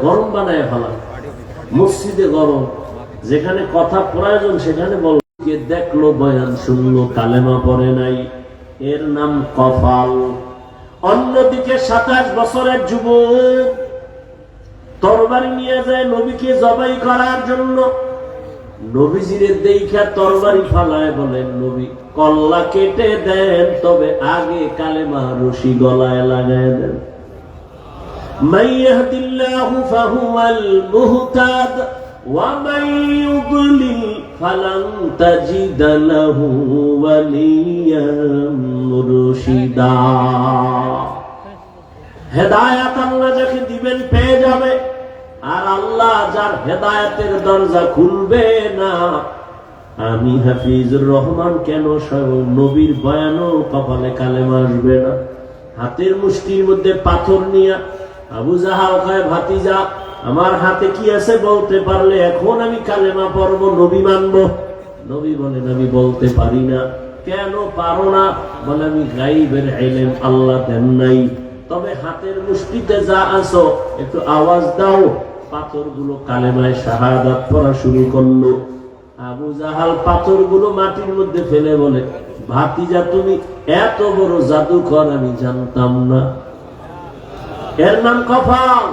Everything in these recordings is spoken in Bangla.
গরম বানায় ফেলা, মসজিদে গরম, যেখানে কথা প্রয়োজন সেখানে বলবে দেখলো বয়ান শুনলো কালেমা পড়ে নাই, এর নাম কপাল। অন্যদিকে 27 বছরের যুবক তরবারি নিয়ে যায় নবীকে জবাই করার জন্য। নবীজিরে দেখা তরবারি ফালায় বলেন, নবী কল্লা কেটে দেন, তবে আগে কালেমা রশি গলায় লাগায় দেন। মান ইয়াহদিল্লাহু ফাহুয়াল মুহতাদ ওয়া মান ইউদ্লিল ফালান তাজিদা লাহু ওয়ালিয়াম মুরশিদা। হেদায়েত আল্লাহ যাকে দিবেন পেয়ে যাবে, আর আল্লাহ যার হেদায়েতের দরজা খুলবে না। আমি হাফিজুর রহমান কেন স্বয়ং নবীর বয়ানও কপালে কালেমা আসবে না। হাতের মুষ্টির মধ্যে পাথর নিয়ে আবু জাহাল কয়, ভাতিজা আমার হাতে কি আছে বলতে পারলে এখন আমি কালেমা পড়বো, নবী মানবো। নবী বলেন, আমি বলতে পারি না। কেন পারো না? বলে, আমি গায়বের ইলম আল্লাহ দেন নাই, তবে হাতের মুষ্টিতে যা আছো একটু আওয়াজ দাও। পাথরগুলো কালেমায় শাহাদাত পড়া শুরু করলো। আবু জাহাল পাথরগুলো মাটির মধ্যে ফেলে বলে, ভাতিজা তুমি এত বড় জাদুকর আমি জানতাম না। এর নাম কপাল।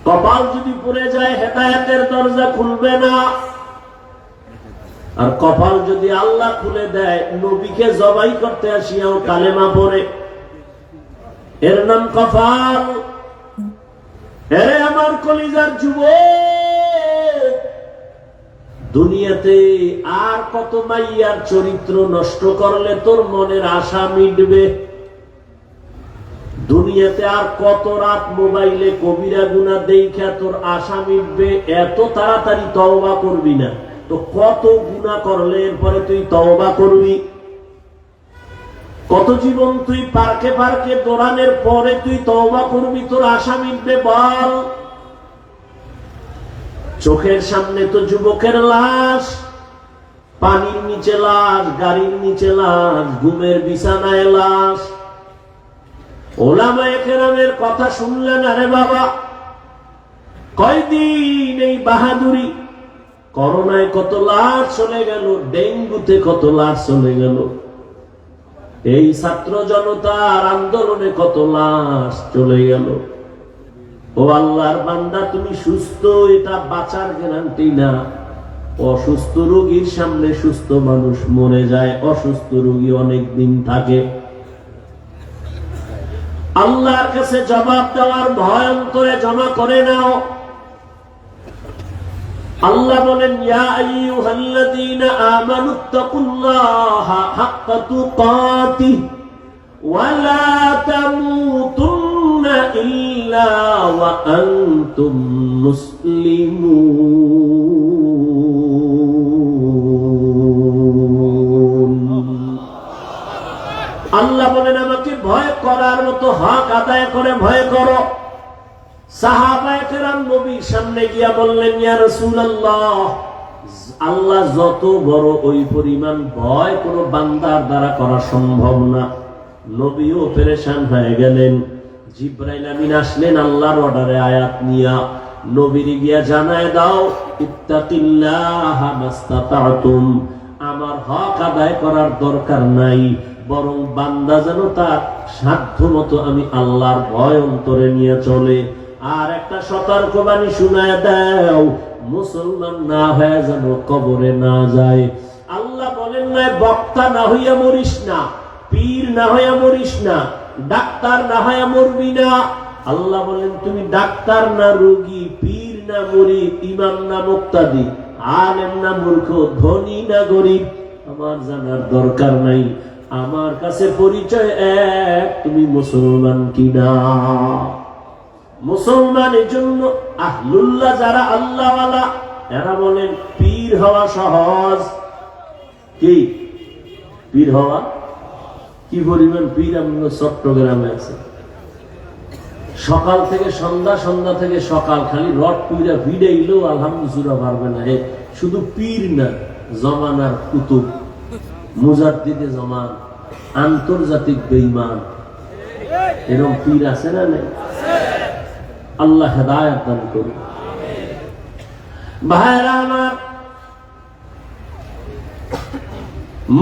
কপাল যদি পড়ে যায় হেদায়েতের দরজা খুলবে না। আর কপাল যদি আল্লাহ খুলে দেয়, নবীকে জবাই করতে আসিয়াও কালেমা পড়ে, এর নাম কপাল। এরে আমার কলিজার যুবক, দুনিয়াতে আর কত মাইয়ার চরিত্র নষ্ট করলে তোর মনের আশা মিটবে? দুনিয়াতে আর কত রাত মোবাইলে কবিরা গুনাহ দেখা তোর আশা মিটবে? এত তাড়াতাড়ি তওবা করবি না তো কত গুনাহ করলে এরপরে তুই তওবা করবি? কত জীবন তুই পার্কে পার্কে দৌড়ানোর পরে তুই তওবা করবি, তোর আশা মিটবে বল? চোখের সামনে তো যুবকের লাশ, পানির নিচে লাশ, গাড়ির নিচে লাশ, ঘুমের বিছানায় লাশ। ওলামায়ে কেরামের কথা শুনলেন, আরে বাবা কয়দিন এই বাহাদুরি? করোনায় কত লাশ চলে গেল, ডেঙ্গুতে কত লাশ চলে গেল, এই ছাত্র জনতার আন্দোলনে কত লাশ চলে গেল। ও আল্লাহর বান্দা, তুমি সুস্থ, এটা বাঁচার গ্যারান্টি না। অসুস্থ রোগীর সামনে সুস্থ মানুষ মরে যায়, অসুস্থ রোগী অনেক দিন থাকে। আল্লাহর কাছে জবাব দেওয়ার ভয় অন্তরে জমা করে নাও। আল্লাহ বলেন, ইয়া আইয়ুহাল্লাযীনা আমানুত্তাকুল্লাহা হাক্কা তুকাতিহি ওয়া লা তামুতুন্না ইল্লা ওয়া আনতুম মুসলিমুন। আল্লাহ বলেন, আমাকে ভয় করার মতো হক আদায় করে ভয় করো। সাহাবায়ে কেরাম নবীর সামনে গিয়া বললেন, ইয়া রাসূলুল্লাহ, আল্লাহ যত বড় ওই পরিমাণ ভয় কোন বান্দার দ্বারা করা সম্ভব না। নবীও পেরেশান হয়ে গেলেন। জিবরাইল আমিন আসলেন আল্লাহর অর্ডারে আয়াত নিয়া, নবীর গিয়া জানায় দাও, ইত্তাকিল্লাহা মাস্তাতাতুম, আমার হক আদায় করার দরকার নাই, বরং বান্দা যেন তার সাধ্য মতো আমি আল্লাহর ভয় অন্তরে নিয়ে চলে। আর একটা সতর্কবাণী শুনায় দাও, মুসলমান না হয়ে যেন কবরে না যায়। আল্লাহ বলেন না, বক্তা না হইয়া মরিস না, পীর না হইয়া মরিস না, ডাক্তার না হইয়া মরবি না। আল্লাহ বলেন, তুমি ডাক্তার না রোগী, পীর না মুরিদ, ইমাম না মুক্তাদি, আলেম না মূর্খ, ধনী না গরিব, আমার জানার দরকার নাই। আমার কাছে পরিচয় এক, তুমি মুসলমান কিনা। মুসলমানের জন্য আহলুল্লাহ যারা আল্লাহওয়ালা, এরা বলেন পীর হওয়া সহজ। কি পীর হওয়া? কি পরিমাণ পীর আমাদের চট্টগ্রামে আছে। সকাল থেকে সন্ধ্যা, সন্ধ্যা থেকে সকাল, খালি রড পুইরা ভিড়াইলেও আলহামদুলিল্লাহ পারবে না। শুধু পীর না, জমানার কুতুব, মুজাদ্দিদে জামান, আন্তর্জাতিক বেঈমান, এরকম পীর আছে না? নেই? আল্লাহ হেদায়েত দান করুন। ভাইরা আমার,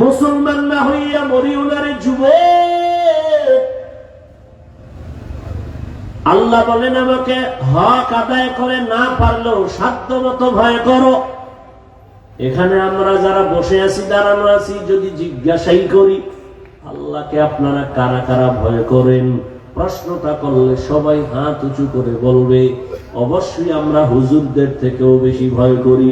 মুসলমান না হইয়া মরিউনারে যুবক, আল্লাহ বলেন আমাকে হক আদায় করে না পারলেও সাধ্য মতো ভয় করো। এখানে আমরা যারা বসে আছি, দাঁড়ানো আছি, যদি জিজ্ঞাসাই করি আল্লাহকে আপনারা কারা কারা ভয় করেন, প্রশ্নটা করলে সবাই হাত উঁচু করে বলবে অবশ্যই আমরা হুজুরদের থেকেও বেশি ভয় করি।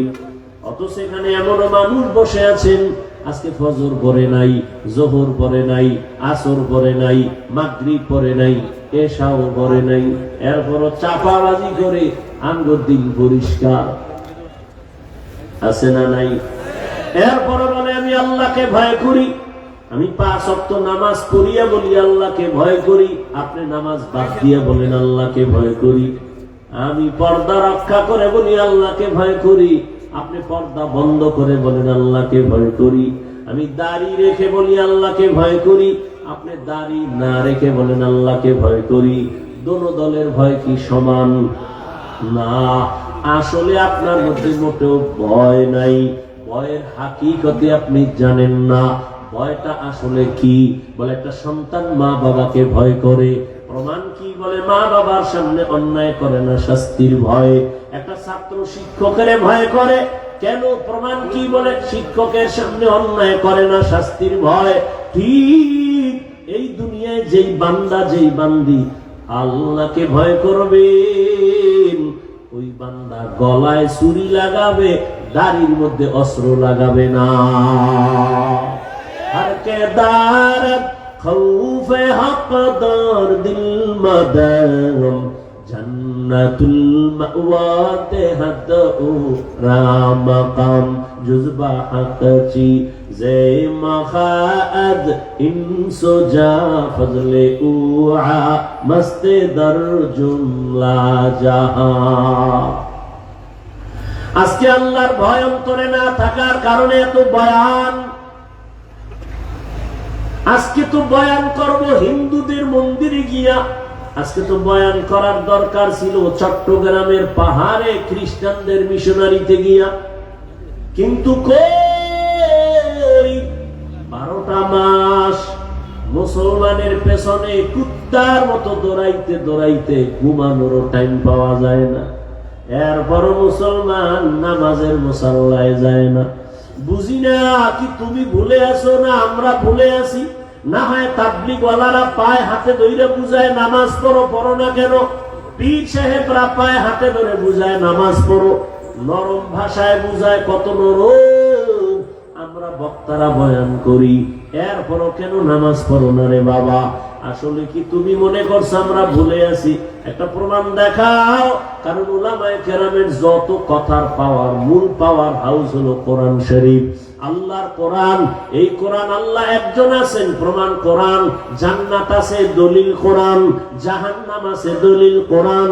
অথচ এখানে এমনও মানুষ বসে আছেন আজকে ফজর পড়ে নাই, জোহর পড়ে নাই, আসর পড়ে নাই, মাগরিব পড়ে নাই, এশাও পড়ে নাই, এরপরও চাপাবাজি করে আমগো দিন পরিষ্কার আছে না নাই? এরপরে বলে আমি আল্লাহকে ভয় করি, আমি 5 ওয়াক্ত নামাজ পড়িয়া বলি আল্লাহকে ভয় করি। আপনি নামাজ বাদ দিয়া বলেন আল্লাহকে ভয় করি। আমি পর্দা রক্ষা করে বলি আল্লাহকে ভয় করি। আপনি পর্দা বন্ধ করে বলেন আল্লাহকে ভয় করি। আমি দাড়ি রেখে বলি আল্লাহকে ভয় করি। আপনি দাড়ি না রেখে বলেন আল্লাহকে ভয় করি। দোনো দলের ভয় কি সমান? না, আসলে আপনার মধ্যে মোটেও ভয় নাই। ভয়ের হাকিকতে আপনি জানেন না ভয়টা আসলে কি। বলে একটা সন্তান মা বাবাকে ভয় করে, প্রমাণ কি? বলে মা বাবার সামনে অন্যায় করে না, শাস্তির ভয়। একটা ছাত্র শিক্ষকের ভয় করে, কেন? প্রমাণ কি? বলে শিক্ষকের সামনে অন্যায় করে না, শাস্তির ভয়। ঠিক এই দুনিয়ায় যেই বান্দা, যেই বান্দি আল্লাহকে ভয় করবে, ওই বান্দা গলায় ছুরি লাগাবে, দাড়ির মধ্যে অস্ত্র লাগাবে না। हर के दारत खौफ हक दार दिल मदम जन्नतुल मअवा तेहद राम मकाम जुज़बा हक़ची ज़े मखाद इंसो जा फज़ले उआ मस्ते दर जुमला जहां। আজকে আল্লাহর ভয় অন্তরে না থাকার কারণে এত বয়ান। আজকে তো বয়ান করব হিন্দুদের মন্দিরে গিয়া, আজকে তো বয়ান করার দরকার ছিল চট্টগ্রামের পাহাড়ে খ্রিস্টানদের মিশনারিতে গিয়া, কিন্তু কই 12টা মাস মুসলমানের পেছনে কুত্তার মতো দৌড়াইতে দৌড়াইতে ঘুমানোরও টাইম পাওয়া যায় না। এরপরও মুসলমান নামাজের মুসাল্লায় যায় না। বুঝি না কি তুমি ভুলে আসো না আমরা ভুলে আছি? না হয় তাবলিগ ওয়ালারা পায় হাতে ধরে বুঝায় নামাজ পড়ো, পড়ো না কেন? পীর সাহেবরা পায় হাতে ধরে বুঝায় নামাজ পড়ো, নরম ভাষায় বুঝায়, কত নরম। আমরা বক্তারা বয়ান করি, এরপরও কেন নামাজ পড়ো না রে বাবা? আসলে কি তুমি মনে করছো আমরা ভুলে আছি? একটা প্রমাণ দেখাও। কারণ উলামায়ে কেরামের যত কথার পাওয়ার, মূল পাওয়ার হাউস হলো কোরআন শরীফ, আল্লাহর কোরআন। এই কোরআন আল্লাহ একজন আছেন, প্রমাণ কোরআন। জান্নাত আছে, দলিল কোরআন। জাহান্নাম আছে, দলিল কোরআন।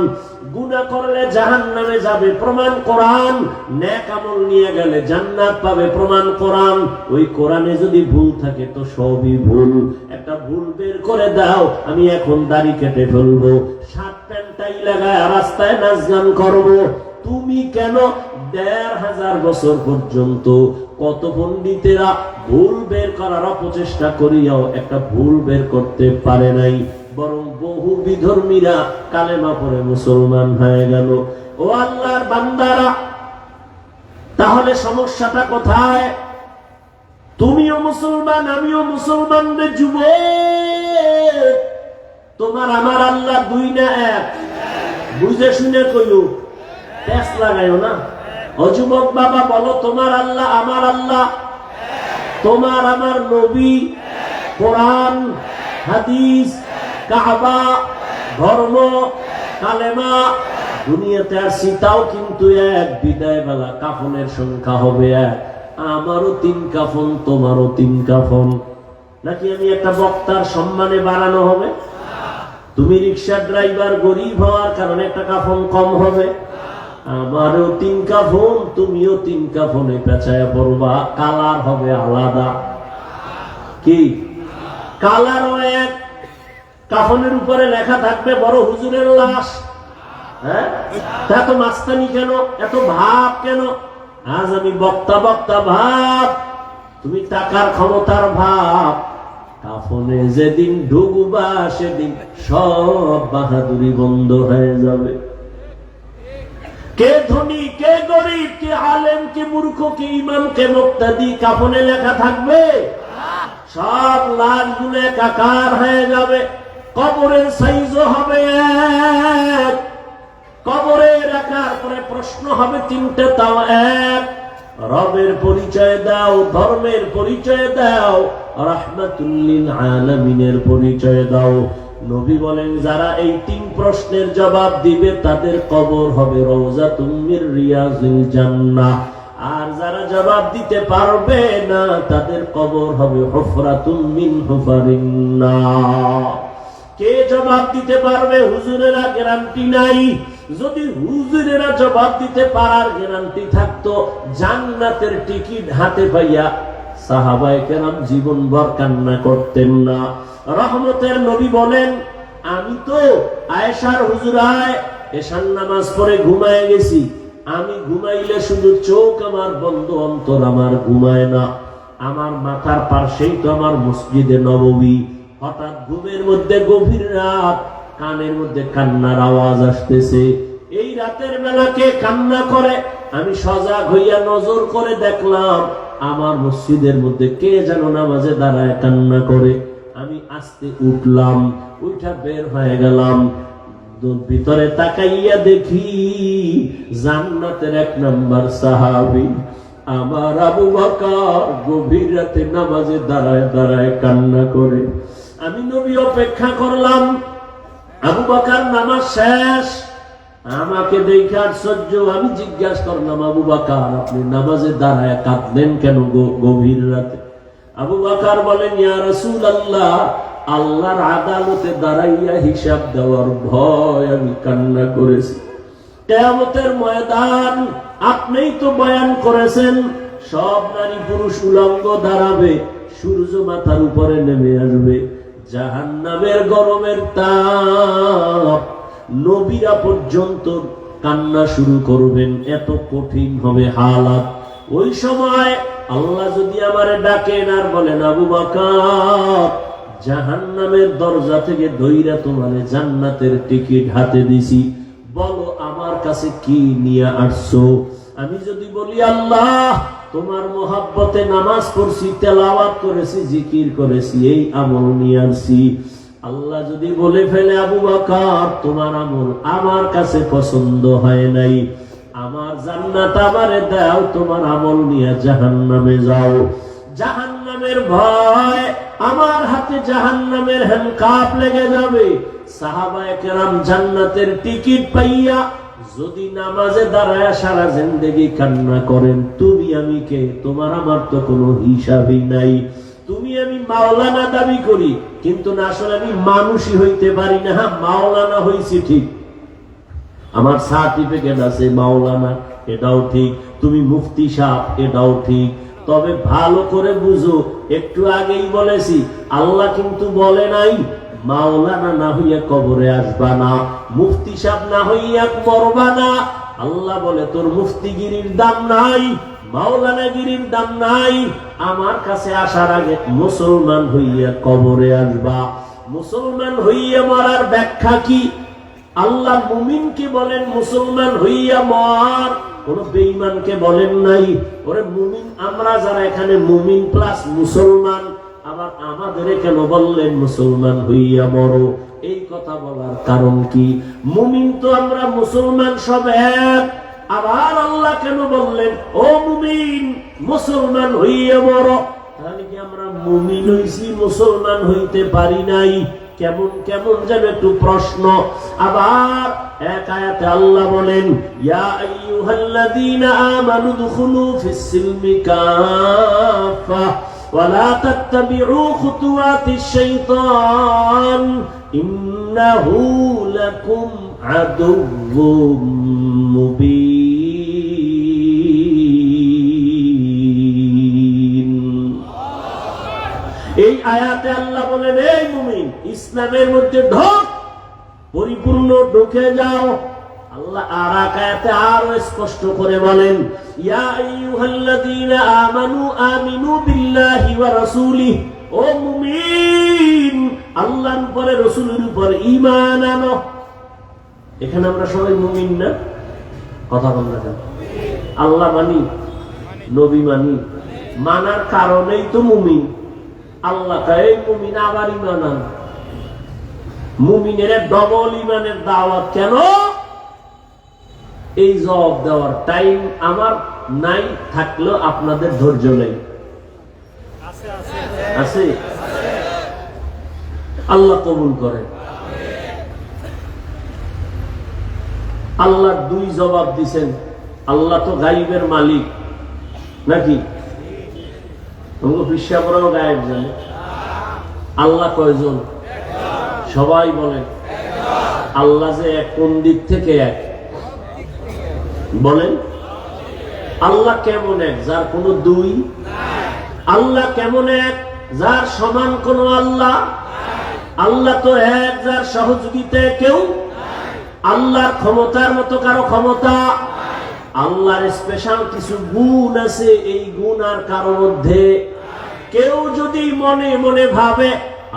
গুনাহ করলে জাহান্নামে যাবে, প্রমাণ কোরআন। নেক আমল নিয়ে গেলে জান্নাত পাবে, প্রমাণ কোরআন। ওই কোরআনে যদি ভুল থাকে তো সবই ভুল। একটা ভুল বের করে দাও, আমি এখন দাড়ি কেটে ফেলবো, শার্ট প্যান্টাই লাগায় রাস্তায় নাচ গান করবো। তুমি কেন 1500 বছর পর্যন্ত কত পণ্ডিতেরা ভুল বের করার অপচেষ্টা করিয়াও একটা ভুল বের করতে পারে নাই, বরং বহু বিধর্মীরা কালেমা পড়ে মুসলমান হয়ে গেল। ও আল্লাহর বান্দারা, তাহলে সমস্যাটা কোথায়? তুমিও মুসলমান, আমিও মুসলমান রে যুবক। তোমার আমার আল্লাহ দুই না এক? বুঝে শুনে কইও, প্যাস লাগাইও না। ও যুবক বাবা বলো, তোমার আল্লাহ আমার আল্লাহ, তোমার আমার নবী, কোরআন, হাদিস, কাবা, ধর্ম, কালেমা, দুনিয়াতে আসছি তাও কিন্তু এক। বিদায় বেলা কাফনের সংখ্যা হবে এক। আমারও 3 কাফন, তোমারও 3 কাফন। নাকি আমি একটা বক্তার সম্মানে বাড়ানো হবে? তুমি রিক্সা ড্রাইভার, গরিব হওয়ার কারণে একটা কাফন কম হবে? আমারও 3 কাফন, তুমিও 3 কাফনে পেঁচায় পড়বা, কালার হবে আলাদা। কি কালারও এক। কাফনের উপরে লেখা থাকবে বড় হুজুরের লাশ, হ্যাঁ, এত মাস্তানি কেন, এত ভাব কেন? আজ আমি বক্তা বক্তা ভাব, তুমি টাকার ক্ষমতার ভাব। কাফনে যেদিন ঢুকবা সেদিন সব বাহাদুরি বন্ধ হয়ে যাবে। কে ধনী, কে গরিব, কে আলেম, কে মূর্খ, কে ইমাম, কে মুক্তাদি, কাফনে লেখা থাকবে? সব লাশগুলো একাকার হয়ে যাবে। কবরের সাইজও হবে এক, কবরে রাখার পরে প্রশ্ন হবে তিনটে, তাও এক। রবের পরিচয় দাও, ধর্মের পরিচয় দাও, রাহমাতুল লিল আলামিনের পরিচয় দাও। নবী বলেন যারা এই তিন প্রশ্নের জবাব দিবে তাদের কবর হবে রওজাতুম মির রিয়াজিল জান্নাহ। আর যারা জবাব দিতে পারবে না তাদের কবর হবে হুফরাতুম মিন হুফারিন নার। কে জবাব দিতে পারবে? হুজুরেরা গ্যারান্টি নাই। যদি হুজুরেরা জবাব দিতে পারার গ্যারান্টি থাকতো, জান্নাতের টিকিট হাতে পাইয়া সাহাবায়ে কেরাম জীবনভর কান্না করতেন না। রহমতের নবী বলেন আমি তো আয়েশার হুজুরায় এশার নামাজ পড়ে ঘুমায় গেছি। আমি ঘুমাইলে শুধু চোখ আমার বন্ধ, অন্তর আমার ঘুমায় না। আমার মাথার পাশেই তো আমার মসজিদে নববী। হঠাৎ ঘুমের মধ্যে গভীর রাত, কানের মধ্যে কান্নার আওয়াজ আসতেছে। এই রাতের বেলা কে কান্না করে? আমি সজাগ হইয়া নজর করে দেখলাম আমার মসজিদের মধ্যে কে যেন নামাজে দাঁড়ায় কান্না করে। আমি আস্তে উঠলাম, উঠা বের হয়ে গেলাম। ভিতরে তাকাইয়া দেখি জান্নাতের 1 নাম্বার সাহাবী আমার আবু বকর গভীর রাতে নামাজে দাঁড়ায় দাঁড়ায় কান্না করে। আমি নবী অপেক্ষা করলাম। আবু বকর নামাজ শেষ, আমাকে দেখে আশ্চর্য। আমি জিজ্ঞাসা করলাম আবু বকর আপনি নামাজে দাঁড়ায় কাঁদলেন কেন গভীর রাতে? আবু বকর বলেন ইয়া রাসূলুল্লাহ, আল্লাহর আদালতে দাঁড়াইয়া হিসাব দেওয়ার ভয় আমি কান্না করেছি। কিয়ামতের ময়দান আপনিই তো বয়ান করেছেন, সব নারী পুরুষ উলঙ্গ দাঁড়াবে, সূর্য মাথার উপরে নেমে আসবে, জাহান্নামের গরমের তাপ, নবীরা পর্যন্ত কান্না শুরু করবেন, এত কঠিন হবে হালাত। ওই সময় আল্লাহ যদি আমারে ডাকেন আর বলেন আবু বকর জাহান্নামের দরজা থেকে দইরা তোমারে জান্নাতের টিকিট হাতে দিছি, বলো আমার কাছে কি নিয়ে আসছো? আমি যদি বলি আল্লাহ তোমার মোহাব্বতে নামাজ পড়ছি, তেলাওয়াত করেছি, জিকির করেছি, এই আমল নিয়ে আসছি। আল্লাহ যদি বলে ফেলে আবু বকর তোমার আমল আমার কাছে পছন্দ হয় নাই, আমার জান্নাত আমারে দাও, তোমার আমল নিয়ে জাহান্নামে যাও। জাহান্নামের ভয়, আমার হাতে জাহান্নামের হ্যান্ডকাপ লেগে যাবে। সাহাবায়ে কেরাম জান্নাতের টিকিট পাইয়া যদি নামাজে দাঁড়ায় সারা জিন্দেগি কান্না করেন, তুমি আমি কে? তোমার আমার তো কোনো হিসাবই নাই। তুমি আমি মাওলানা দাবি করি, কিন্তু না আসলে আমি মানুষই হইতে পারি না। হ্যাঁ মাওলানা হইছি ঠিক, আমার সার্টিফিকেট আছে মাওলানা, এটাও ঠিক। তুমি মুফতি সাহেব, এটাও ঠিক। তবে ভালো করে বুঝো, একটু আগেই বলেছি আল্লাহ কিন্তু বলে নাই মাওলানা না হইয়া কবরে আসবা না, মুফতি সাহেব না হইয়া মরবা না। আল্লাহ বলে তোর মুফতিগিরির দাম নাই, মাওলানাগিরির দাম নাই, আমার কাছে আসার আগে মুসলমান হইয়া কবরে আসবা। মুসলমান হইয়া মরার ব্যাখ্যা কি? আল্লাহ মুমিনকে বলেন মুসলমান হইয়া মর, কোন বেঈমানকে বলেন নাই। ওরে মুমিন আমরা যারা এখানে মুমিন প্লাস মুসলমান, আবার আমাদের কেন বললেন মুসলমান হইয়া মরো? এই কথা বলার কারণ কি? মুমিন তো আমরা মুসলমান সব এক, আবার আল্লাহ কেন বললেন ও মুমিন মুসলমান হইয়া মরো? তাহলে কি আমরা মুমিন হইছি, মুসলমান হইতে পারি নাই? কেমন কেমন যেন একটু প্রশ্ন। আবার এক আয়াতে আল্লাহ বলেন ইয়া আইয়ুহাল্লাযীনা আমানু দুখুলু ফিস-সিলমি কাফা ওয়া লা তাত্তাবিউ খুতুওয়াতিশ শাইতান ইন্নাহু লাকুম আদুউম মুবিন। এই আয়াতে আল্লাহ বলেন এই মুমিন ইসলামের মধ্যে ঢোক, পরিপূর্ণ ঢুকে যাও। আল্লাহ আর এক আয়াতে আরো স্পষ্ট করে বলেন, ইয়া আইয়ুহাল্লাযীনা আমানু আমিনু বিল্লাহি ওয়া রাসূলিহি, ও মুমিন আল্লাহর উপরে রাসূলের উপরে ঈমান আনো। এখানে আমরা সবাই মুমিন না? কথা বল না কেন? আল্লাহ মানি, নবী মানি, মানার কারণেই তো মুমিন। আল্লাহ কয় মুমিন আবার ঈমান আন। মুমিনের ডবল ঈমানের দাওয়াত কেন? এই জবাব দেওয়ার টাইম আমার নাই, থাকলেও আপনাদের ধৈর্য নেই। আছে? আল্লাহ কবুল করেন। আল্লাহ দুই জবাব দিছেন। আল্লাহ তো গায়েবের মালিক নাকি? পিসাবরাও গায়েব জানে। আল্লাহ কয়জন? সবাই বলেন আল্লাহ যে এক, কোন দিক থেকে এক বলেন? আল্লাহ কেমন এক যার কোনো দুই? আল্লাহ কেমন এক যার সমান কোন আল্লাহ? আল্লাহ তো এক যার সহযোগিতায় কেউ। আল্লাহর ক্ষমতার মতো কারো ক্ষমতা। আল্লাহর স্পেশাল কিছু গুণ আছে, এই গুণ আর কারোর মধ্যে। কেউ যদি মনে মনে ভাবে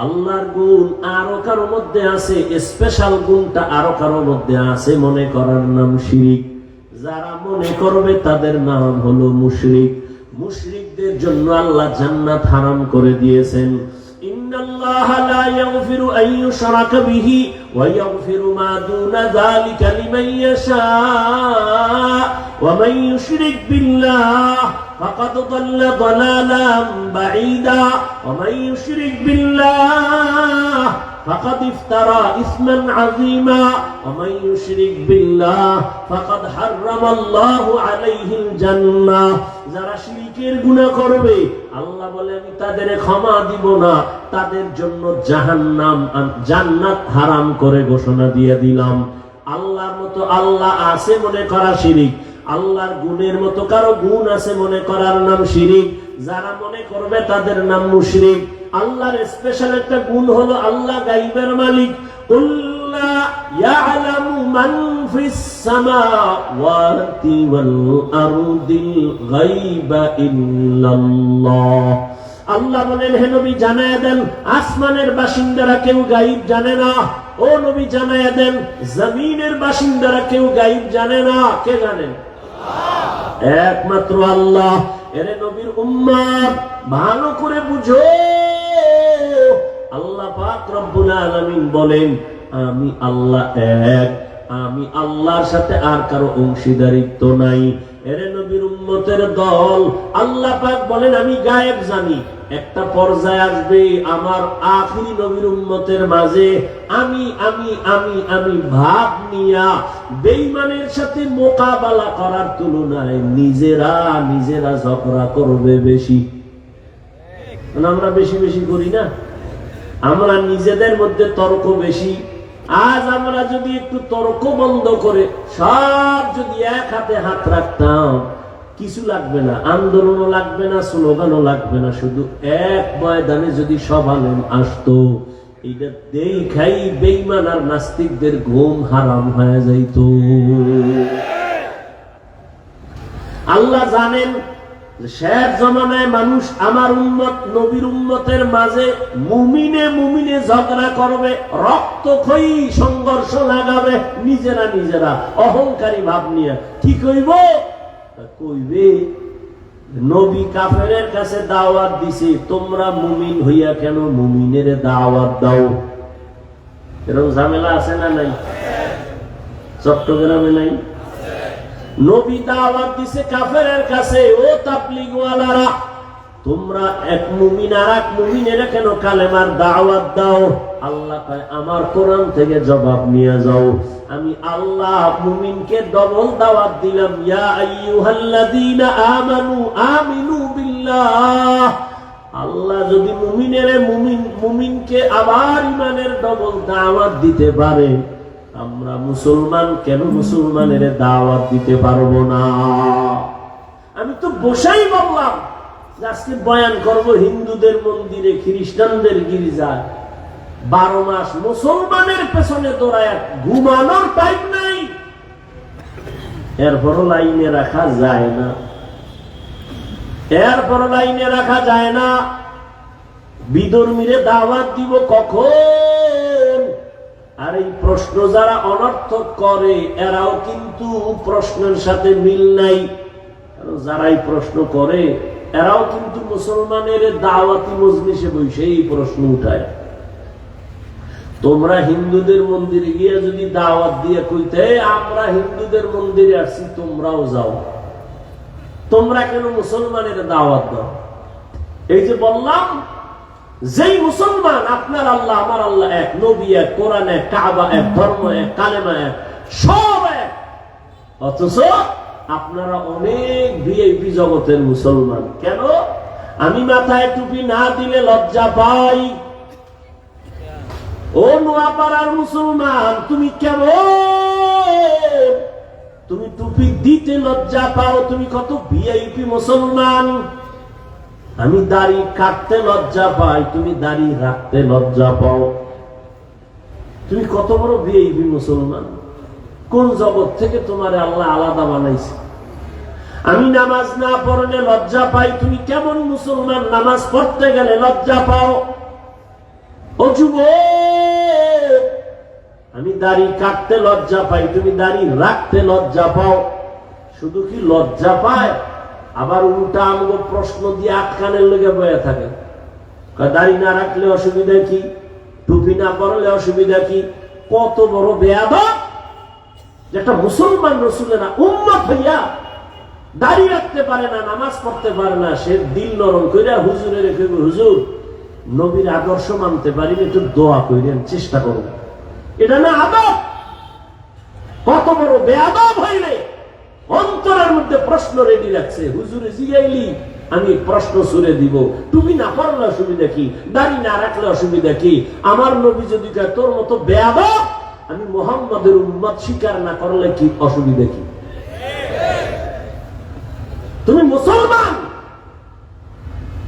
আল্লাহর গুণ আরো কারোর মধ্যে আছে, স্পেশাল গুণটা আরো কারোর মধ্যে আছে, মনে করার নাম শিরিক। যারা মনে করবে তাদের নাম হলো মুশরিক। মুশরিকদের জন্য আল্লাহ জান্নাত হারাম করে দিয়েছেন। ইন্নাল্লাহা লা ইয়াগফিরু আন ইউশরাকা বিহি ওয়া ইয়াগফিরু মা দুনা যালিকা লিমান ইয়াশা ওয়া মান ইউশরিক বিল্লাহ ফাকাদ দাল্লা দালালান বাঈদা ওয়া মান ইউশরিক বিল্লাহ ফাকাদ ইফতারা ইসমান আযীমা ওয়া মান ইউশরিক বিল্লাহ ফাকাদ হারামাল্লাহু আলাইহিল জান্নাহ। যারা শিরকের গুনাহ করবে আল্লাহ বলে আমি তাদের ক্ষমা দিব না, তাদের জন্য জাহান্নাম, জান্নাত হারাম করে ঘোষণা দিয়ে দিলাম। আল্লাহর মতো আল্লাহ আছে মনে করা শিরিক। আল্লাহর গুণের মতো কারো গুণ আছে মনে করার নাম শিরিক। যারা মনে করবে তাদের নাম মুশরিক। আল্লাহর স্পেশাল একটা গুণ হলো আল্লাহ গায়বের মালিক। কুল্লা ইয়ালামু মান ফিস সামাওয়াতি ওয়াল আরদিল গায়বা ইল্লাল্লাহ। আল্লাহ বলেন হে নবী জানায়া দেন আসমানের বাসিন্দারা কেউ গায়ব জানে না। ও নবী জানায়া দেন জমিনের বাসিন্দারা কেউ গায়ব জানে না। কে জানেন? একমাত্র আল্লাহ। এরে নবীর উম্মত ভালো করে বুঝো, আল্লাহ পাক রব্বুল আলামিন বলেন আমি আল্লাহ এক, আমি আল্লাহর সাথে আর কারো অংশীদারিত্ব নাই। এরে নবীর উম্মতের দল, আল্লাহ পাক বলেন আমি গায়েব জানি। একটা পর্যায়ে আসবে আমার আখিরি নবীর উম্মতের মাঝে আমি আমি আমি আমি ভাব নিয়া বেঈমানের সাথে মোকাবেলা করার তুলনায় নিজেরা নিজেরা ঝগড়া করবে বেশি। আমরা বেশি বেশি করি না? আমরা নিজেদের মধ্যে তর্ক বেশি। আজ আমরা যদি একটু তর্ক বন্ধ করে সব যদি এক হাতে হাত রাখতাম, কিছু লাগবে না, আন্দোলনও লাগবে না, স্লোগানও লাগবে না, শুধু এক ময়দানে যদি সব আলেম আসতো, এটা দেখাই বেঈমান আর নাস্তিকদের ঘুম হারাম হয়ে যাইত। আল্লাহ জানেন শেষ জমানায় মানুষ আমার উম্মত নবীর উম্মতের মাঝে মুমিনে মুমিনে ঝগড়া করবে, রক্তক্ষয়ী সংঘর্ষ লাগাবে, নিজেরা নিজেরা অহংকারী ভাব নিয়ে। কি কইব? কইবে নবী কাফেরের কাছে দাওয়াত দিছে, তোমরা মুমিন হইয়া কেন মুমিনের দাওয়াত দাও? এরকম ঝামেলা আছে না নাই? চট্টগ্রামে নাই? নবী দাওয়াত দিছে কাফেরের কাছে, ও তাবলীগওয়ালারা তোমরা এক মুমিন আর এক মুমিনের কেন কালেমার দাওয়াত দাও? আল্লাহ কয় আমার কোরআন থেকে জবাব নিয়ে যাও। আমি আল্লাহ মুমিনকে ডবল দাওয়াত দিলাম, ইয়া আইয়ুহাল্লাযীনা আমানু আমিনু বিল্লাহ। আল্লাহ যদি মুমিনকে আবার ইমানের ডবল দাওয়াত দিতে পারে, আমরা মুসলমান কেন মুসলমানের দাওয়াত দিতে পারবো না? আমি তো বসাই বললাম আজকে বয়ান করব হিন্দুদের মন্দিরে, খ্রিস্টানদের গির্জায়। 12 মাস মুসলমানের পেছনে দৌড়ায়, ঘুমানোর টাইম নাই। এরপরও লাইনে রাখা যায় না, এরপরও লাইনে রাখা যায় না। বিধর্মীরে দাওয়াত দিব কখন? আর এই প্রশ্ন যারা অনর্থক করে এরাও কিন্তু প্রশ্নের সাথে মিল নাই। যারাই প্রশ্ন করে এরাও কিন্তু মুসলমানের দাওয়াতি মজলিসে বসে এই প্রশ্ন উঠায়। তোমরা হিন্দুদের মন্দিরে গিয়ে যদি দাওয়াত দিয়ে কইতে আমরা হিন্দুদের মন্দিরে আসছি, তোমরাও যাও, তোমরা কেন মুসলমানের দাওয়াত দাও? এই যে বললাম, যেই মুসলমান আপনার আল্লাহ আমার আল্লাহ এক, নবী এক, কোরআন এক, কাবা এক, ধর্ম এক, কালেমা এক, সব এক, অথচ আপনারা অনেক ভিআইপি জগতের মুসলমান। কেন? আমি মাথায় টুপি না দিলে লজ্জা পাই। ও নোয়াপাড়ার মুসলমান, তুমি কেমন? তুমি টুপি দিতে লজ্জা পাও, তুমি কত ভিআইপি মুসলমান। আমি দাড়ি কাটতে লজ্জা পাই, তুমি দাড়ি রাখতে লজ্জা পাও। তুমি কত বড় ভিআইপি মুসলমান। কোন জগৎ থেকে তোমার আল্লাহ আলাদা বানাইছে? আমি নামাজ না পড়লে লজ্জা পাই, তুমি কেমন মুসলমান? নামাজ পড়তে গেলে লজ্জা পাও। ও যুবক, আমি দাড়ি কাটতে লজ্জা পাই, তুমি দাড়ি রাখতে লজ্জা পাও। শুধু কি লজ্জা পায়, আবার উল্টা আমগো প্রশ্ন দিয়ে আটকানের লেগে বয়ে থাকে। দাড়ি না রাখলে অসুবিধা কি? টুপি না পরলে অসুবিধা কি? কত বড় বেয়াদব! যেটা মুসলমান রসুলেরা উম্মত হইয়া দাড়ি রাখতে পারে না, নামাজ পড়তে পারে না, সে দিল নরম কইরা হুজুরে রেখে, হুজুর নবীর আদর্শ মানতে পারিনি, একটু দোয়া কইরেন, চেষ্টা করুন। এটা না আদব? কত বড় বেয়াদব হইলে অন্তরের মধ্যে প্রশ্ন রেডি রাখছে, হুজুরে জিগাইলি আমি প্রশ্ন ছুড়ে দিব। টুপি না পড়লে অসুবিধা কি? দাড়ি না রাখলে অসুবিধা কি? আমার নবী যদি কয় তোর মতো বেয়াদব, আমি মুহাম্মাদের উম্মত স্বীকার না করলে কি অসুবিধা কি? তুমি মুসলমান,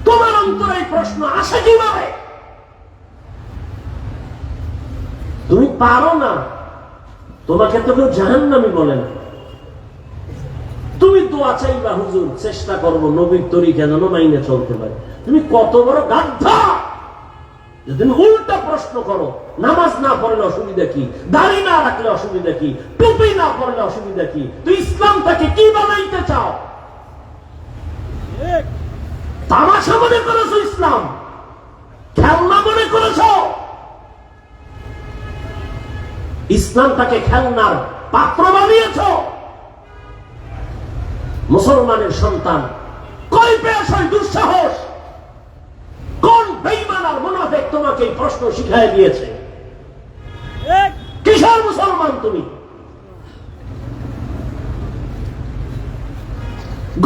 তোমার অন্তরে এই প্রশ্ন আসে কিভাবে? তুমি পারো না, তোমাকে তো কেউ জাহান্নামী বলে না। তুমি দোয়া চাইবা, হুজুর চেষ্টা করবো নবীর তরিকা যেন মাইনে চলতে পারে। তুমি কত বড় গাধা! তুমি উল্টা প্রশ্ন করো, নামাজ না পড়লে অসুবিধা কি? দাড়ি না রাখলে অসুবিধা কি? টুপি না পড়লে অসুবিধা কি? তুই ইসলামটাকে কি বানাইতে চাও? তামাশা মনে করেছো ইসলাম? খেলনা মনে করেছ? ইসলামটাকে খেলনার পাত্র বানিয়েছ? মুসলমানের সন্তান কই পেয়েছ দুঃসাহস? কোন বেঈমান আর মুনাফিক তোমাকে এই প্রশ্ন শিখাই দিয়েছে? কিসের মুসলমান তুমি?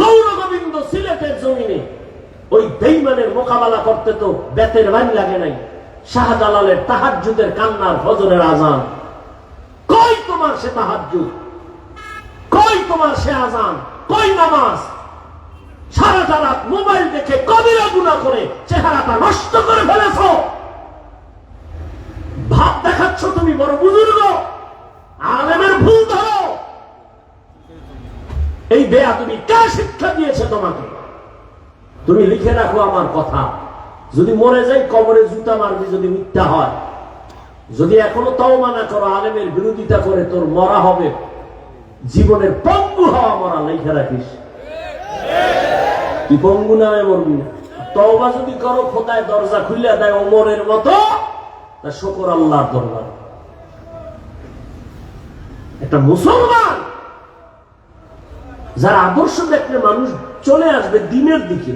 গৌর গোবিন্দ সিলেটের জমিনে ওই বেঈমানের মোকাবেলা করতে তো বেতের বাড়ি লাগে নাই। শাহজালালের তাহাজ্জুদের কান্নার ফজরের আজান, কই তোমার সে তাহাজ্জুদ? কই তোমার সে আজান? কই নামাজ? সারাটা রাত মোবাইল দেখে কবিরা গুনাহ করে চেহারাটা নষ্ট করে ফেলেছ। ভাব দেখাচ্ছ তুমি বড় বুজুর্গ, আলেমের ভুল ধরো। এই বেয়াদবি কে শিক্ষা দিয়েছে তোমাকে? তুমি লিখে রাখো আমার কথা, যদি মরে যাই কবরে জুতা মারবি যদি মিথ্যা হয়। যদি এখনো তওবা না করো, আলেমের বিরোধিতা করে তোর মরা হবে জীবনের পঙ্গু হওয়া মরা। লিখে রাখিস, তুই পঙ্গু না হয়ে মরবি না। তওবা যদি করো, খোদায় দরজা খুলে দেয় ওমরের মতো, তা শুকর আল্লাহর দরবার। একটা মুসলমান যার আদর্শ দেখলে মানুষ চলে আসবে দিনের দিকে।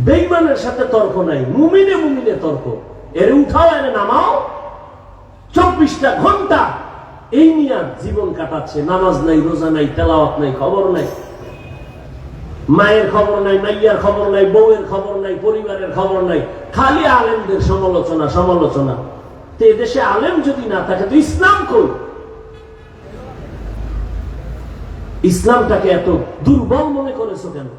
বেঈমানের সাথে তর্ক নাই, মুমিনে মুমিনে তর্ক। এর উঠাও, এর নামাও। 24টা ঘন্টা এই নিয়ে জীবন কাটাচ্ছে। নামাজ নাই, রোজা নাই, তেলাওয়াত নাই, খবর নাই। মায়ের খবর নাই, মাইয়ার খবর নাই, বউয়ের খবর নাই, পরিবারের খবর নাই। খালি আলেমদের সমালোচনা সমালোচনা। তো এদেশে আলেম যদি না থাকে তো ইসলাম কই? ইসলামটাকে এত দুর্বল মনে করেছো কেন?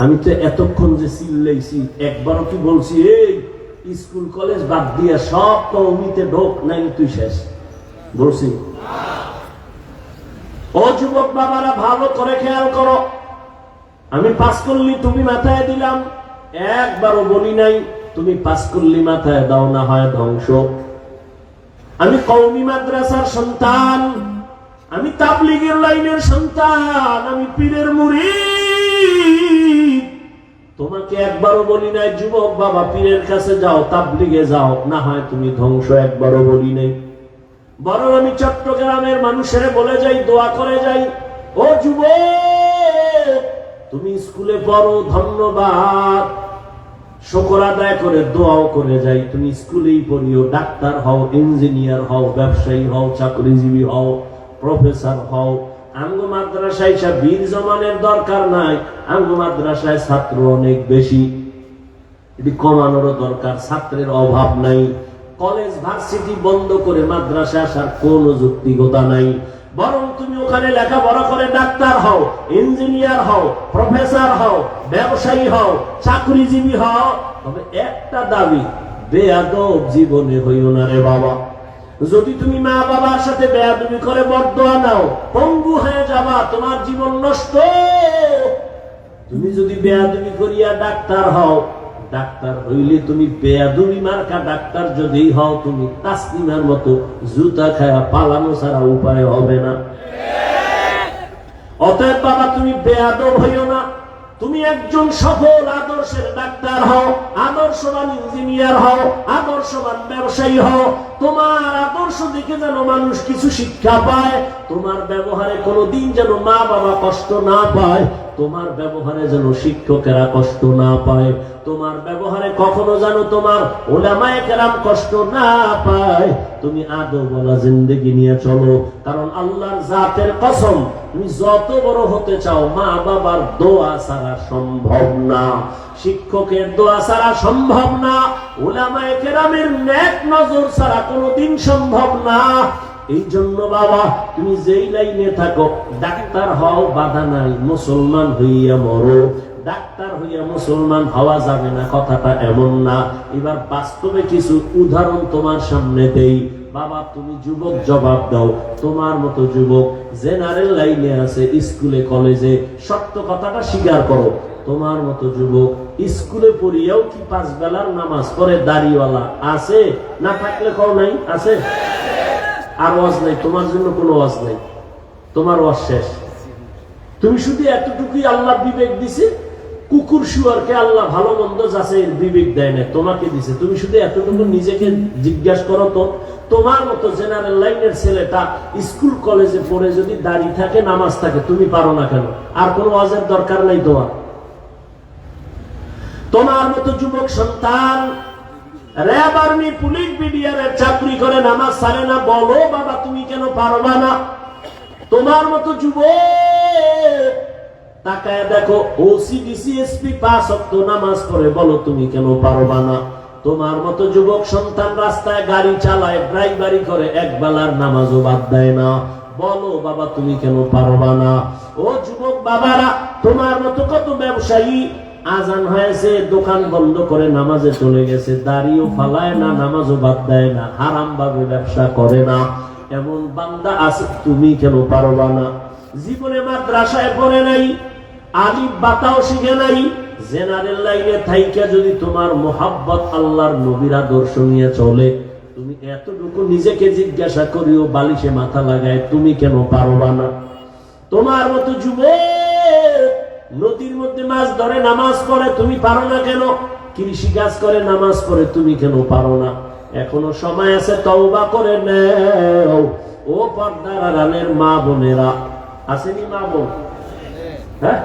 আমি তো এতক্ষণ যে চিল্লাইছি, একবারও কি বলছি এই স্কুল কলেজ বাদ দিয়ে সব কওমিতে ঢোক, নাই তুই শেষ? বলছি? ও যুবক বাবারা, ভালো করে খেয়াল করো। আমি পাস করলি তুমি মাথায় দিলাম, একবারও বলি নাই তুমি পাস করলি মাথায় দাও, না হয় ধ্বংস। আমি কওমি মাদ্রাসার সন্তান, আমি তাবলীগের লাইনের সন্তান, আমি পীরের মুরিদ। তোমাকে একবারও বলি নাই যুবক বাবা পীরের কাছে যাও, তাবলীগে যাও, না হয় তুমি ধ্বংস, একবারও বলি নাই। বরং আমি চট্টগ্রামের মানুষের বলে যাই, দোয়া করে যাই, ও যুবক তুমি স্কুলে পড়ো, ধন্যবাদ, শুকর আদায় করে দোয়াও করে যাই, তুমি স্কুলেই পড়িও, ডাক্তার হও, ইঞ্জিনিয়ার হও, ব্যবসায়ী হও, চাকরিজীবী হও, প্রফেসর হও। আঙ্গ মাদ্রাসায় বীর জমানের দরকার নাই, আঙ্গ মাদ্রাসায় ছাত্র অনেক বেশি, এটি কমানোরও দরকার, ছাত্রের অভাব নাই। কলেজ ভার্সিটি বন্ধ করে মাদ্রাসায় আসার কোনো যুক্তিকতা নাই। বরং তুমি ওখানে লেখাপড়া করে ডাক্তার হও, ইঞ্জিনিয়ার হও, প্রফেসর হও, ব্যবসায়ী হও, চাকরিজীবী হও। তবে একটা দাবি, বেয়াদব জীবনে হইও না রে বাবা। যদি তুমি মা বাবার সাথে বেয়াদবি করে বরদোয়া নাও, পঙ্গু হয়ে যাবা, তোমার জীবন নষ্ট। তুমি যদি বেয়াদবি করিয়া ডাক্তার হও, ডাক্তার হইলে তুমি বেয়াদবি মার্কা ডাক্তার যদি হও, তুমি তাসলিমার মতো জুতা খায়া পালানো ছাড়া উপায় হবে না। অতএব বাবা তুমি বেয়াদব হইও না, তুমি একজন সফল আদর্শের ডাক্তার হও, আদর্শবান ইঞ্জিনিয়ার হও, আদর্শবান ব্যবসায়ী হও। তোমার আদর্শ দেখে যেন মানুষ কিছু শিক্ষা পায়, তোমার ব্যবহারে কোনোদিন যেন মা বাবা কষ্ট না পায়, তোমার ব্যবহারে যেন শিক্ষকেরা কষ্ট না পায়, তোমার ব্যবহারে কখনো যেন তোমার ওলামায়ে কেরাম কষ্ট না পায়। তুমি আদবওয়ালা জিন্দেগি নিয়ে চলো, কারণ আল্লাহর জাতের কসম, তুমি যত বড় হতে চাও মা বাবার দোয়া ছাড়া সম্ভব না, শিক্ষকের দোয়া ছাড়া সম্ভব না, ওলামায়ে কেরামের নেক নজর ছাড়া কোনোদিন সম্ভব না। এই জন্য বাবা তুমি যেই লাইনে থাকো, ডাক্তার হও বাধা নাই, মুসলমান হইয়া মরো। ডাক্তার হইয়া মুসলমান হওয়া যাবে না কথাটা এমন না। এবার বাস্তবে কিছু উদাহরণ তোমার সামনে দেই। বাবা তুমি যুবক, জবাব দাও, তোমার মতো যুবক জেনারেল লাইনে আছে, স্কুলে কলেজে, সত্য কথাটা স্বীকার করো। তোমার মতো যুবক স্কুলে পড়িয়াও কি 5 বেলার নামাজ পড়ে দাড়িওয়ালা আছে? না থাকলে কও নাই আছে? আর ওয়াজ নাই, তোমার জন্য কোনো ওয়াজ নাই, তোমার ওয়াজ শেষ। তুমি শুধু এতটুকুই আল্লাহ বিবেক দিছে, কুকুর শুয়ারকে আল্লাহ ভালো মন্দ যাচ্ছে এর বিবেক দেয় না, তোমাকে দিছে। তুমি শুধু এতটুকু নিজেকে জিজ্ঞাসা করো তো, তোমার মতো জেনারেল লাইনের ছেলেটা স্কুল কলেজে পড়ে যদি দাড়ি থাকে, নামাজ থাকে, তুমি পারো না কেন? আর কোনো ওয়াজের দরকার নাই তোমার। তোমার মতো যুবক সন্তান র‍্যাব, আর্মি, পুলিশ, বিডিআরের চাকরি করে নামাজ ছাড়ে না, বলো বাবা তুমি কেন পারবা না? তোমার মতো যুবক তাকায় দেখো ওসি, ডিসি, এসপি 5 ওয়াক্ত নামাজ পড়ে, বলো তুমি কেন পারবা না? তোমার মতো যুবক সন্তান রাস্তায় গাড়ি চালায়, ড্রাইভারি করে, এক বেলার নামাজও বাদ দেয় না, বলো বাবা তুমি কেন পারবা না? ও যুবক বাবারা, তোমার মতো কত ব্যবসায়ী আজান হয়েছে দোকান বন্ধ করে নামাজে চলে গেছে, দাড়িও ফালায় না, নামাজও বাদ দেয় না, হারাম ভাবে ব্যবসা করে না, এমন বান্দা আছে, তুমি কেন পারবা না? জীবনে মাদ্রাসায় পড়ে নাই, আলিফ বাতাও শিখে নাই, জেনারেল লাইনে থাইকা যদি তোমার মোহাব্বত আল্লাহর নবীর আদর্শ নিয়ে চলে, তুমি এতটুকু নিজেকে জিজ্ঞাসা করিও, বালিশে মাথা লাগায়, তুমি কেন পারবা না? তোমার মতো যুবক নদীর মধ্যে মাছ ধরে নামাজ পড়ে, তুমি পারো না কেন? কৃষি কাজ করে নামাজ পড়ে, তুমি কেন পারো না? এখনো সময় আছে, তওবা করে নাও। ও পর্দার আড়ালের মা বোনেরা, আসেনি মা বোন? হ্যাঁ,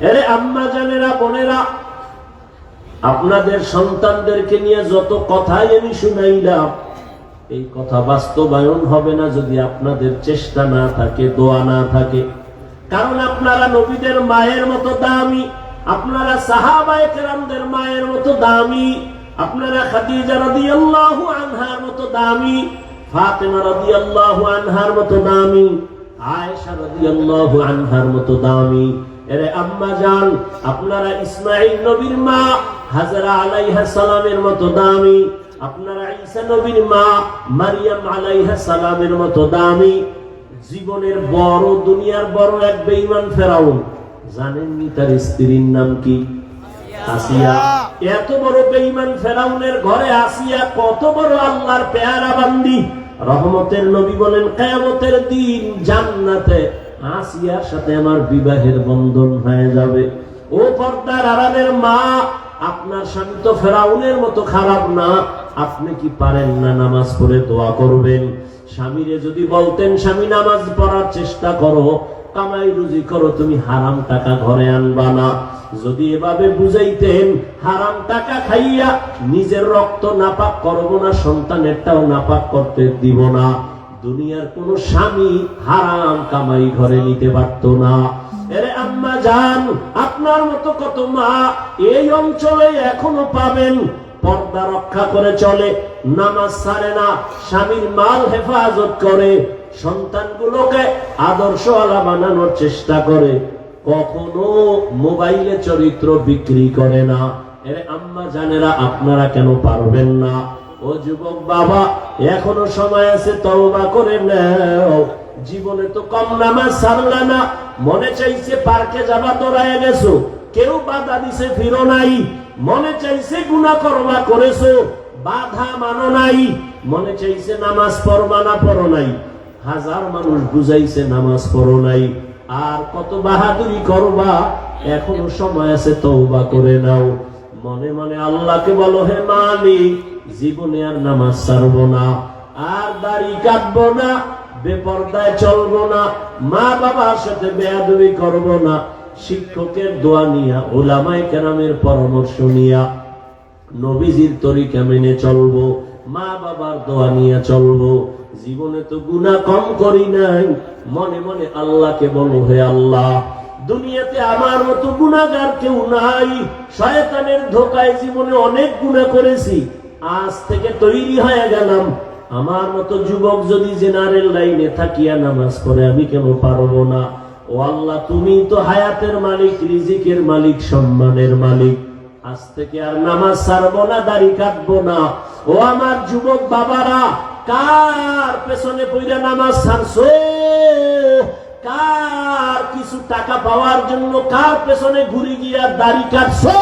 এরে আম্মা জানেরা, বোনেরা, আপনাদের সন্তানদেরকে নিয়ে যত কথাই আমি শুনাইলাম, এই কথা বাস্তবায়ন হবে না যদি আপনাদের চেষ্টা না থাকে, দোয়া না থাকে। কারণ আপনারা নবীদের মায়ের মতো দামি, আপনারা সাহাবায়ে কেরামদের মায়ের মতো দামি, আপনারা খাদিজা রাদিয়াল্লাহু আনহার মতো দামি, ফাতেমা রাদিয়াল্লাহু আনহার মতো দামি, আয়েশা রাদিয়াল্লাহু আনহার মতো দামি। এরে আম্মা জান, আপনারা ইসমাঈল নবীর মা হাজরা আলাইহা সালামের মতো দামি, আপনারা ঈসা নবীর মা মারিয়াম আলাইহিস সালামের মতো দামি জীবনের বড় দুনিয়ার বড় এক বেঈমান ফেরাউন, জানেননি তার স্ত্রীর নাম কি? আসিয়া। এত বড় বেঈমান ফেরাউনের ঘরে আসিয়া কত বড় আল্লাহর পেয়ারা বান্দি, রহমতের নবী বলেন কিয়ামতের দিন জান্নাতে আসিয়ার সাথে আমার বিবাহের বন্ধন হয়ে যাবে। ও পর্দার আড়ালের মা, আপনার স্বামী তো ফেরাউনের মতো খারাপ না, আপনি কি পারেন না নামাজ পড়ে দোয়া করবেন? স্বামীরে যদি বলতেন স্বামী নামাজ পড়ার চেষ্টা করো, কামাই রুজি করো, তুমি হারাম টাকা ঘরে আনবা না, যদি এভাবে বুঝাইতেন হারাম টাকা খাইয়া নিজের রক্ত নাপাক করবো না, সন্তানেরটাও নাপাক করতে দিব না, দুনিয়ার কোন স্বামী হারাম কামাই ঘরে নিতে পারত না। এরে আম্মা জান, আপনার মতো কত মা এই অঞ্চলে এখনো পাবেন, পর্দা রক্ষা করে চলে, নামাজ ছাড়ে না, স্বামীর মাল হেফাজত করে, সন্তানগুলোকে আদর্শওয়ালা বানানোর চেষ্টা করে, কখনো মোবাইলে চরিত্র বিক্রি করে না। এরে আম্মা জানেরা, আপনারা কেন পারবেন না? ও যুবক বাবা, এখনো সময় আছে, তওবা করে নাও। জীবনে তো কম নামাজ ছাড়লা না, মনে চাইছে পার্কে যাবা, দৌড়ায় গেছো, কেউ বাধা দিছে ফিরো নাই, মনে চাইছে গুনাহ করবা করেছো, বাধা মানো নাই, মনে চাইছে নামাজ পড়বা না, পড়ো নাই, হাজার মানুষ বুঝাইছে নামাজ পড়ো নাই, আর কত বাহাদুরি করবা? এখনো সময় আছে, তওবা করে নাও। মনে মনে আল্লাহকে বলো, হে মালিক, জীবনে আর নামাজ ছাড়বো না, আর দাড়ি কাটবো না, বেপরদায় চলবো না, মা বাবার সাথে বেয়াদবি করবো না, শিক্ষকের দোয়া নিয়া, উলামায়ে কেরামের পরামর্শ নিয়া, নবীজির তরিকা মেনে চলবো, মা বাবার দোয়া নিয়ে চলবো। জীবনে তো গুনাহ কম করি নাই। মনে মনে আল্লাহকে বলো, হে আল্লাহ, দুনিয়াতে আমার মতো গুনাহগার কেউ নাই, শয়তানের ধোকায় জীবনে অনেক গুনাহ করেছি, আজ থেকে তৈরি হয়ে গেলাম, আমার মতো যুবক যদি জেনারেল লাইনে থাকিয়া নামাজ পড়ে, আমি কেন পারবো না? ও আল্লাহ, তুমি তো হায়াতের মালিক, রিজিকের মালিক, সম্মানের মালিক, আজ থেকে আর নামাজ ছাড়বো না, দাড়ি কাটবো না। ও আমার যুবক বাবারা, কার পেছনে পড়ে নামাজ ছাড়ছো? কার কিছু টাকা পাওয়ার জন্য কার পেছনে ঘুরে গিয়া দাড়ি কাটছো?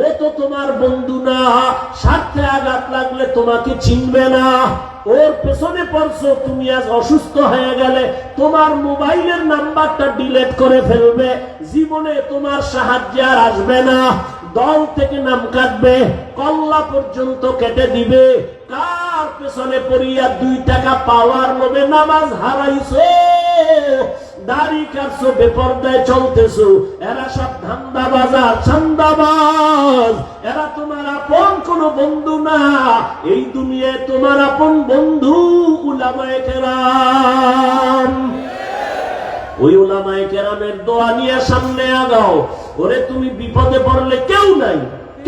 ও তো তোমার বন্ধু না, স্বার্থে আঘাত লাগলে তোমাকে চিনবে না, ওর পেছনে পড়ছো। তুমি আজ অসুস্থ হয়ে গেলে তোমার মোবাইলের নাম্বারটা ডিলিট করে ফেলবে, জীবনে তোমার সাহায্য আর আসবে না, দল থেকে নাম কাটবে, কল্লা পর্যন্ত কেটে দিবে। কার পেছনে পড়িয়া 2 টাকা পাওয়ার লোভে নামাজ হারাইছো, দাড়ি কাটছো, বেপরদায় চলতেছো, এরা সব ধান্দাবাজার, চান্দাবাজ, এরা তোমার আপন কোন বন্ধু না। এই দুনিয়ায় তোমার আপন বন্ধু উলামায়ে কেরাম। ওই উলামায়ে কেরামের দোয়া নিয়ে সামনে আগাও। ওরে তুমি বিপদে পড়লে কেউ নাই,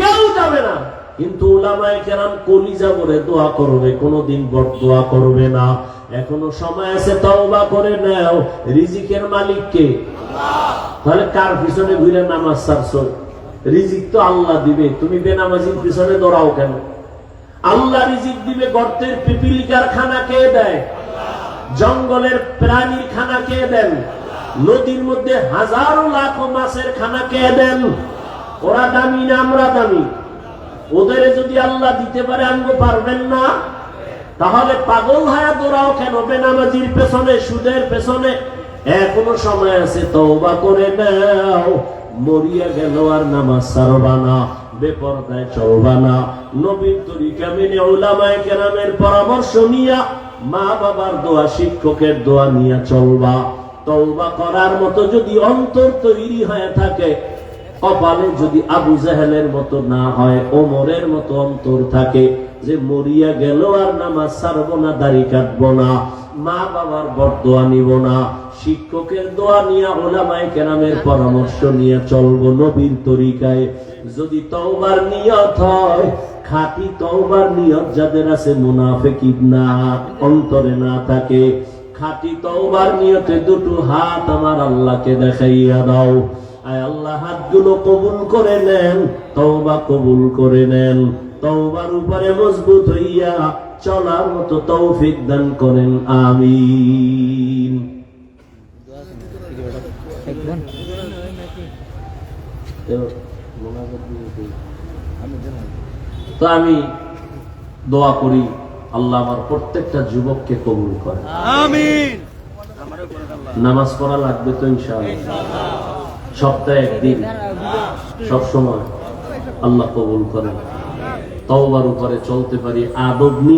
কেউ যাবে না, কিন্তু উলামায়ে কেরাম কলিজা ভরে দোয়া করবে, কোনদিন বদদোয়া করবে না। এখনো সময় আছে, তওবা করে নাও। রিজিকের মালিক কে? আল্লাহ। তাহলে কার পিছনে ঘুরে নামাজ ছাড়ছো? রিজিক তো আল্লাহ দিবে, তুমি বেনামাজির পিছনে দৌড়াও কেন? আল্লাহ রিজিক দিবে। গর্তের পিপিলিকার খানা কে দেয়? জঙ্গলের প্রাণীর খানা কে দেন? নদীর মধ্যে হাজারো লাখো মাছের খানা কে দেন? ওরা দামি না আমরা দামি? ওদের যদি আল্লাহ দিতে পারে, আনবো পারবেন না? তাহলে পাগল হয়ে দৌড়াও কেন বেনামাজির পেছনে, সুদের পেছনে? এখনো সময় আছে, তওবা করে নাও। মরিয়া গেল আর নামাজ ছাড়বা না, বেপরদায় চলবা না, নবীর তরিকা মেনে, উলামায়ে কেরামের পরামর্শ নিয়া, মা বাবার দোয়া, শিক্ষকের দোয়া নিয়ে চলবা। তওবা করার মতো যদি অন্তর তৈরি হয়ে থাকে, কপালে যদি আবু জাহেলের মতো না হয়, ওমরের মতো অন্তর থাকে, যে মরিয়া গেল আর নামাজ ছাড়বো না, দাড়ি কাটবো না, মা বাবার বরদোয়া নিব না, শিক্ষকের দোয়া নিয়ে, উলামায়ে কেরামের পরামর্শ নিয়ে চলবো নবীর তরিকায়। যদি তওবার নিয়ত হয়, খাঁটি তওবার নিয়ত যাদের আছে, মুনাফিক না, অন্তরে না থাকে, খাঁটি তওবার নিয়তে 2 হাত আমার আল্লাহকে দেখাইয়া দাও। আয় আল্লাহ, হাতগুলো কবুল করে নেন, তওবা কবুল করে নেন। তওবার উপরে মজবুত হইয়া চলার মতো তৌফিক দান করেন, আমিন। তো আমি দোয়া করি আল্লাহ আমার প্রত্যেকটা যুবককে কবুল করে, আমিন। নামাজ পড়া লাগবে তো ইনশাআল্লাহ, সপ্তাহে একদিন, সব সময়। আল্লাহ কবুল করেন, তওবার উপরে চলতে পারি, আদব নিয়ে